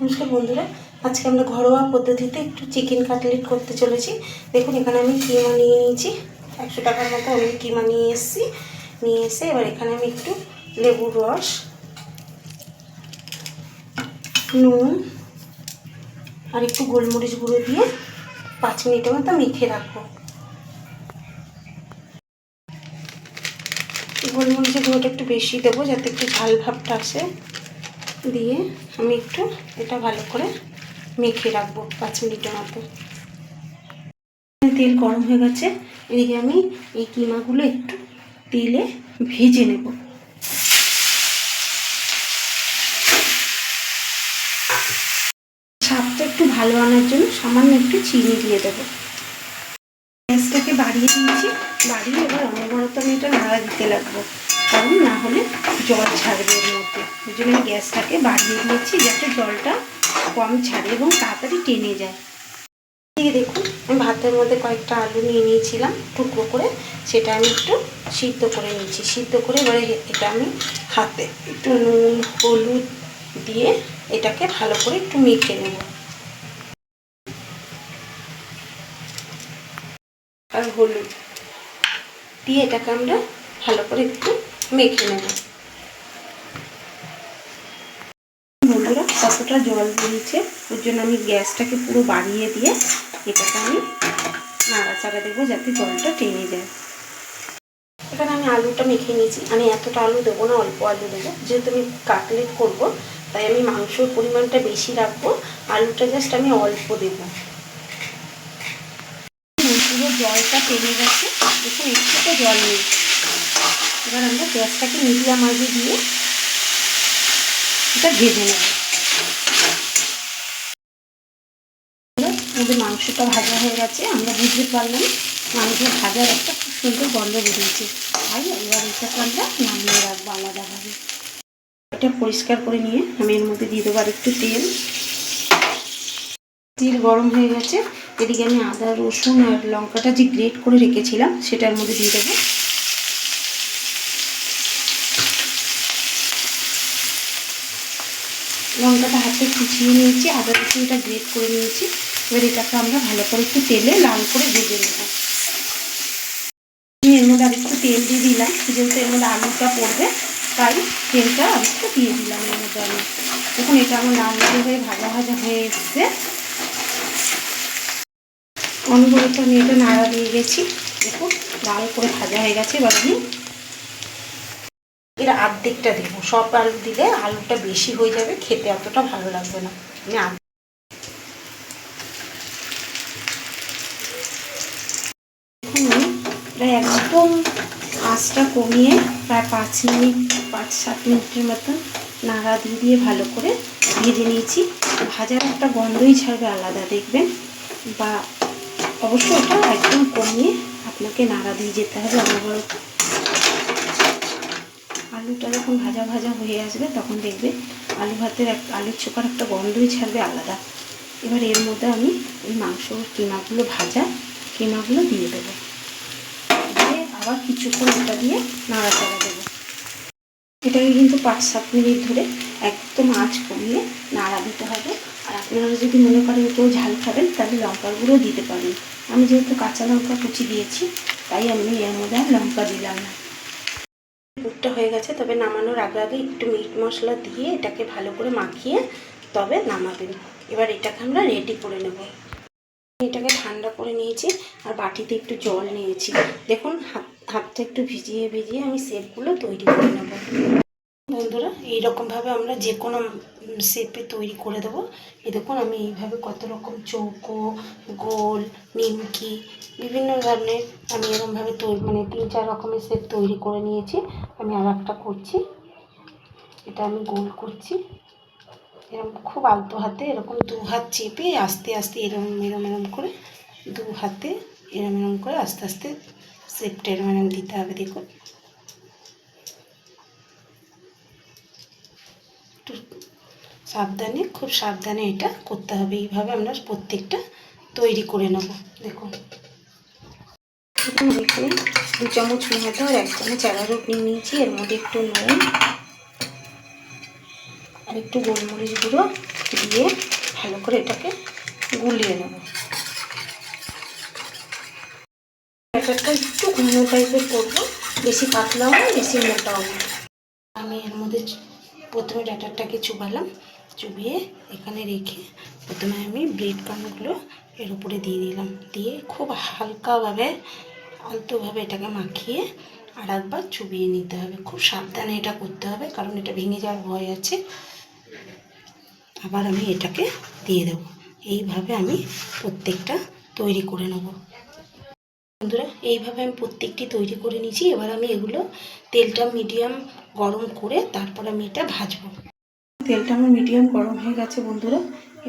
নমস্কার বন্ধুরা, আজকে আমরা ঘরোয়া পদ্ধতিতে একটু চিকেন কাটলেট করতে চলেছি। দেখুন এখানে আমি কিমা নিয়ে নিয়েছি, 100 টাকার মতো আমি কিমা নিয়ে এসে এবার এখানে আমি একটু লেবুর রস, নুন আর একটু গোলমরিচ গুঁড়ো দিয়ে 5 মিনিটের মতো মেখে রাখবো। গোলমরিচের গুঁড়োটা একটু বেশি দেবো যাতে একটু ঝাল ভাবটা আসে। দিয়ে আমি একটু এটা ভালো করে মেখে রাখবো 5 মিনিটের মতো। তেল গরম হয়ে গেছে, এদিকে আমি এই কিমাগুলো একটু তেলে ভেজে নেব। স্বাদটা একটু ভালো আনার জন্য সামান্য একটু চিনি দিয়ে দেবো। গ্যাসটাকে বাড়িয়ে দিয়েছি, বাড়িয়ে এবার অনবরত আমি এটা নাড়া দিতে লাগবো, কারণ না হলে জল ছাড়বে এর মধ্যে। ওই জন্য আমি গ্যাসটাকে বাড়িয়ে দিয়েছি যাতে জলটা কম ছাড়ে এবং তাড়াতাড়ি টেনে যায়। দেখুন আমি ভাতের মধ্যে কয়েকটা আলু নিয়ে নিয়েছিলাম টুকরো করে, সেটা আমি একটু সিদ্ধ করে নিয়েছি। সিদ্ধ করে এবারে এটা আমি হাতে একটু নুন হলুদ দিয়ে এটাকে ভালো করে একটু মেখে নেব। আর হলুদ দিয়ে এটাকে আমরা ভালো করে একটু মেখে নেব। বন্ধুরা কতটা জল দিয়েছে, ওর জন্য আমি গ্যাসটাকে পুরো বাড়িয়ে দিয়ে এটাকে আমি নাড়াচাড়া দেবো যাতে জলটা টেনে যায়। এখানে আমি আলুটা মেখে নিয়েছি। আমি এতটা আলু দেবো না, অল্প আলু দেবো, যেহেতু আমি কাটলেট করবো তাই আমি মাংসর পরিমাণটা বেশি রাখবো, আলুটা জাস্ট আমি অল্প দেবো। পুরো জলটা টেনে গেছে, দেখুন একটুটা জল নেই। এবার আমরা গ্যাসটাকে মিডিয়াম আঁচে দিয়ে এটা ভেজে নেব। আমাদের মাংসটা ভাজা হয়ে গেছে, আমরা বুঝতে পারলাম মাংসের ভাজার একটা খুব সুন্দর গন্ধ বেরিয়েছে। আর এবার এটাকে আমরা নামিয়ে রাখবো আলাদাভাবে। এটা পরিষ্কার করে নিয়ে আমি এর মধ্যে দিয়ে দেবো আর একটু তেল। তেল গরম হয়ে গেছে, এদিকে আমি আদা রসুন আর লঙ্কাটা যে গ্রেট করে রেখেছিলাম সেটার মধ্যে দিয়ে দেবো। লঙ্কাটা হাতে কুচিয়ে নিয়েছি, আদা রসুনটা গ্রেট করে নিয়েছি। এবার এটাকে আমরা ভালো করে একটু তেলে লাল করে ভেজে নেব। আমি এর মধ্যে আর একটু তেল দিয়ে দিলাম, যেহেতু এর মধ্যে আলুটা পড়বে তাই তেলটা আর একটু দিয়ে দিলাম এর মধ্যে আমি। দেখুন এটা আমার লাল লাল হয়ে ভাজা ভাজা হয়ে এসছে। অনবরত আমি এটা নাড়া দিয়ে গেছি, দেখুন লাল করে ভাজা হয়ে গেছে। এবার আমি এর অর্ধেকটা দেবো, সব আলু দিলে আলুটা বেশি হয়ে যাবে, খেতে অতটা ভালো লাগবে না। আমি প্রায় একদম আঁচটা কমিয়ে প্রায় 5-7 মিনিটের মতন নাড়া দিয়ে ভালো করে ভেজে নিয়েছি। ভাজার একটা গন্ধই ছাড়বে আলাদা, দেখবেন। বা অবশ্যই ওটা একদম কমিয়ে আপনাকে নাড়া দিয়ে যেতে হবে অনবরত। আলুটা যখন ভাজা ভাজা হয়ে আসবে তখন দেখবে আলুর চোখার একটা গন্ধই ছাড়বে আলাদা। এবার এর মধ্যে আমি ওই মাংসর কিমাগুলো দিয়ে দেবো, দিয়ে আবার কিছুক্ষণ এটা দিয়ে নাড়াচাড়া দেবো। এটাকে কিন্তু 5-7 মিনিট ধরে একদম আঁচ কমিয়ে নাড়া দিতে হবে। আর আপনারা যদি মনে করেন কেউ ঝাল খাবেন তাহলে লঙ্কার গুঁড়ো দিতে পারেন। আমি যেহেতু কাঁচা লঙ্কা কুচি দিয়েছি তাই আমি এর মধ্যে আর লঙ্কা দিলাম না। পুরটা হয়ে গেছে, তবে নামানোর আগে একটু মিট মশলা দিয়ে এটাকে ভালো করে মাখিয়ে তবে নামাবেন। এবার এটাকে আমরা রেডি করে নেব। এটাকে ঠান্ডা করে নিয়েছি আর বাটিতে একটু জল নিয়েছি। দেখুন হাতটা একটু ভিজিয়ে আমি শেপগুলো তৈরি করে নেব। বন্ধুরা এইরকমভাবে আমরা যে কোনো শেপে তৈরি করে দেবো। এই দেখুন আমি এইভাবে কত রকম চৌকো, গোল, নিমকি বিভিন্ন ধরনের আমি এরকমভাবে 3-4 রকমের শেপ তৈরি করে নিয়েছি। আমি আর একটা করছি, এটা আমি গোল করছি। এরকম খুব আলতো হাতে এরকম 2 হাত চেপে আস্তে আস্তে এরম করে 2 হাতে এরম করে আস্তে আস্তে শেপটা এরম দিতে হবে। দেখুন একটু সাবধানে, খুব সাবধানে এটা করতে হবে। এইভাবে আমরা প্রত্যেকটা তৈরি করে নেব। দেখুন আমি এখানে 2 চামচ ময়দা আর 1 চামচ অ্যারারুট নিয়ে নিয়েছি। এর মধ্যে একটু নুন আর একটু গোলমরিচ গুঁড়ো দিয়ে ভালো করে এটাকে গুলিয়ে নেব। ব্যাটারটা একটু ঘন টাইপের করবো, বেশি পাতলাও না বেশি মোটাও না। আমি এর মধ্যে প্রথমে ব্যাটারটাকে চুবালাম, চুবিয়ে এখানে রেখে প্রথমে আমি ব্রেড ক্রাম্বগুলো এর উপরে দিয়ে দিলাম, দিয়ে খুব হালকাভাবে আলতোভাবে এটাকে মাখিয়ে আর একবার চুবিয়ে নিতে হবে। খুব সাবধানে এটা করতে হবে, কারণ এটা ভেঙে যাওয়ার ভয় আছে। আবার আমি এটাকে দিয়ে দেবো। এইভাবে আমি প্রত্যেকটা তৈরি করে নেব। বন্ধুরা, এইভাবে আমি প্রত্যেকটি তৈরি করে নিয়েছি। এবার আমি এগুলো তেলটা মিডিয়াম গরম করে তারপর আমি এটা ভাজবো। তেলটা আমার মিডিয়াম গরম হয়ে গেছে বন্ধুরা।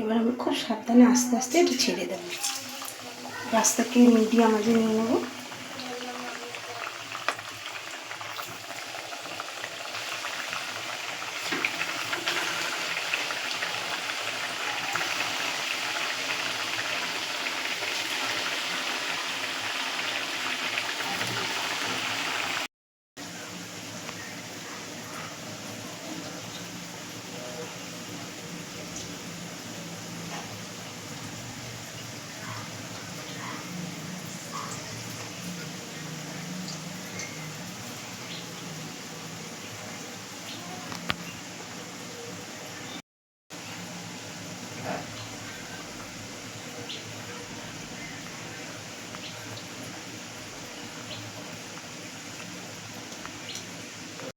এবার আমি খুব সাবধানে আস্তে আস্তে এটা ছেড়ে দেবো। রাস্তাকে মিডিয়াম আজে নিয়ে নেবো।